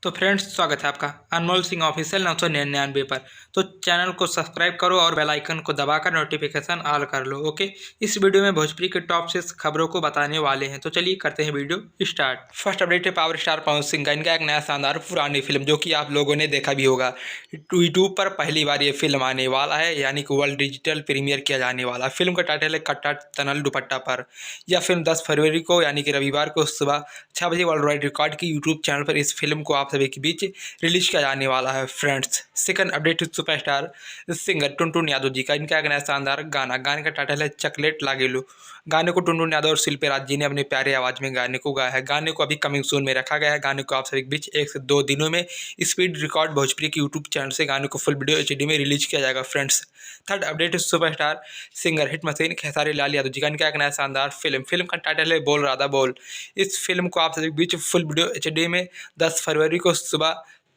तो फ्रेंड्स, स्वागत है आपका अनमोल सिंह ऑफिशियल 999 पर। तो चैनल को सब्सक्राइब करो और बेल आइकन को दबाकर नोटिफिकेशन ऑल कर लो। ओके, इस वीडियो में भोजपुरी के टॉप 6 खबरों को बताने वाले हैं। तो चलिए करते हैं वीडियो स्टार्ट। फर्स्ट अपडेट है पावर स्टार पवन सिंह का। इनका एक नया शानदार पुरानी फिल्म जो कि आप लोगों ने देखा भी होगा। यूट्यूब पर पहली बार ये फिल्म आने वाला है, यानी कि वर्ल्ड डिजिटल प्रीमियर किया जाने वाला। फिल्म का टाइटल है कट्टा तनल दुपट्टा पर। यह फिल्म 10 फरवरी को यानी कि रविवार को सुबह 6 बजे वर्ल्ड वाइड रिकॉर्ड की यूट्यूब चैनल पर इस फिल्म को आप सभी के बीच रिलीज किया जाने वाला है। Friends, second update superstar singer Tuntun Yadav ji का। इनका एक नया शानदार गाने का टाइटल है चॉकलेट लागेलू। गाने को टुनटुन यादव और शिल्पी राज जी ने अपनी प्यारी आवाज में गाने को गाया है। गाने को अभी कमिंग सून में रखा गया है। गाने को आप सभी के बीच 1 से 2 दिनों में स्पीड रिकॉर्ड भोजपुरी की यूट्यूब चैनल से गाने को फुल वीडियो HD में रिलीज किया जाएगा। Friends, third update superstar singer hit machine Khesari Lal Yadav ji का। इनका एक नया शानदार फिल्म का टाइटल है बोल राधा बोल। इस फिल्म को आप सभी के बीच फुल वीडियो HD में 10 फरवरी को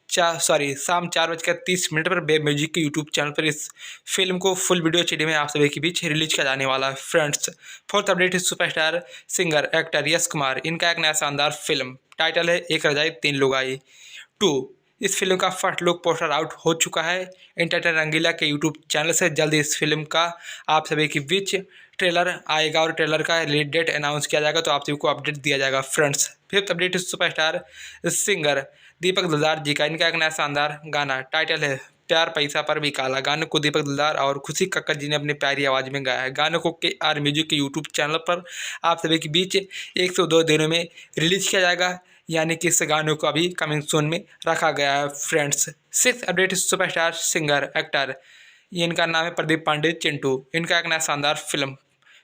शाम 4:30 पर बेब म्यूजिक के यूट्यूब चैनल पर इस फिल्म को फुल वीडियो HD में आप सभी के बीच रिलीज किया जाने वाला है। फ्रेंड्स, फोर्थ अपडेट है superstar singer actor Yash Kumar. इनका एक नया शानदार फिल्म टाइटल है एक रजाई तीन लुगाई 2। इस फिल्म का फर्स्ट लुक पोस्टर आउट हो चुका है एंटरटेन रंगीला के यूट्यूब चैनल से। जल्द इस फिल्म का आप सभी के बीच ट्रेलर आएगा और ट्रेलर का रिलीज डेट अनाउंस किया जाएगा, तो आप सभी को अपडेट दिया जाएगा। Friends, fifth update superstar singer Deepak Dildar ji का। इनका एक नया शानदार गाना टाइटल है प्यार पैसा पर भी काला। गाने को दीपक दिलदार और खुशी कक्कर जी ने अपनी प्यारी आवाज़ में गाया है। गाने को KR म्यूजिक के यूट्यूब चैनल पर आप सभी के बीच 1 से 2 दिनों में रिलीज किया जाएगा, यानी कि इस गाने को अभी कमिंग सून में रखा गया है। Friends, six update superstar singer actor, इनका नाम है प्रदीप पांडे चिंटू। इनका एक नया शानदार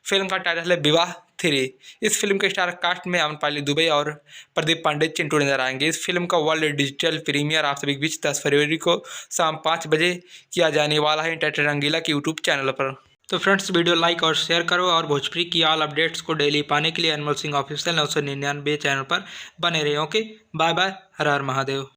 फिल्म का टाइटल है विवाह 3। इस फिल्म के स्टार कास्ट में अमनपाली दुबे और प्रदीप पांडे चिंटू नजर आएंगे। इस फिल्म का वर्ल्ड डिजिटल प्रीमियर आप सभी के बीच 10 फरवरी को शाम 5 बजे किया जाने वाला है एंटरटेन रंगीला के यूट्यूब चैनल पर। तो फ्रेंड्स, वीडियो लाइक और शेयर करो और भोजपुरी की ऑल अपडेट्स को डेली पाने के लिए अनमोल सिंह ऑफिशियल 999 चैनल पर बने रहे। ओके, बाय बाय, हर हर महादेव।